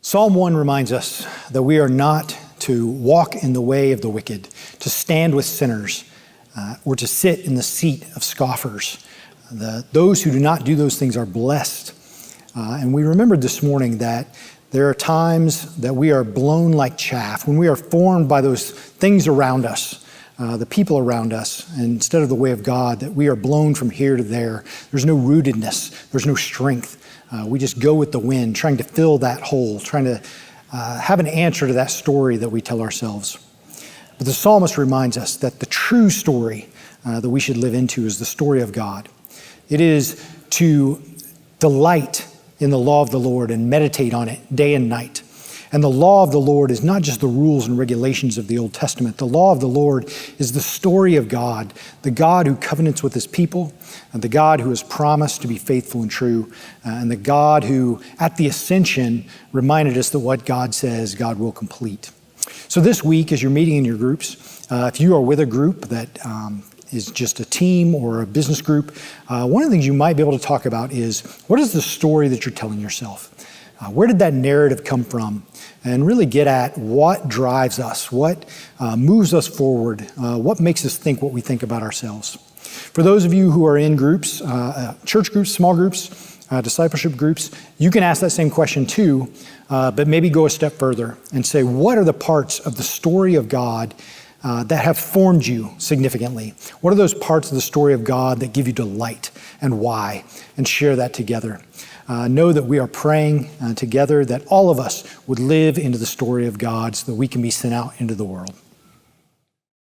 Psalm 1 reminds us that we are not to walk in the way of the wicked, to stand with sinners, or to sit in the seat of scoffers. Those who do not do those things are blessed. And we remembered this morning that there are times that we are blown like chaff, when we are formed by those things around us, the people around us, and instead of the way of God, that we are blown from here to there. There's no rootedness, there's no strength. We just go with the wind, trying to fill that hole, trying to have an answer to that story that we tell ourselves. But the psalmist reminds us that the true story that we should live into is the story of God. It is to delight in the law of the Lord and meditate on it day and night. And the law of the Lord is not just the rules and regulations of the Old Testament. The law of the Lord is the story of God, the God who covenants with his people, and the God who has promised to be faithful and true, and the God who, at the ascension, reminded us that what God says, God will complete. So this week, as you're meeting in your groups, if you are with a group that is just a team or a business group, one of the things you might be able to talk about is, what is the story that you're telling yourself? Where did that narrative come from? And really get at what drives us, what moves us forward, what makes us think what we think about ourselves. For those of you who are in groups, church groups, small groups, discipleship groups, you can ask that same question too, but maybe go a step further and say, what are the parts of the story of God that have formed you significantly? What are those parts of the story of God that give you delight, and why? And share that together. Know that we are praying together that all of us would live into the story of God so that we can be sent out into the world.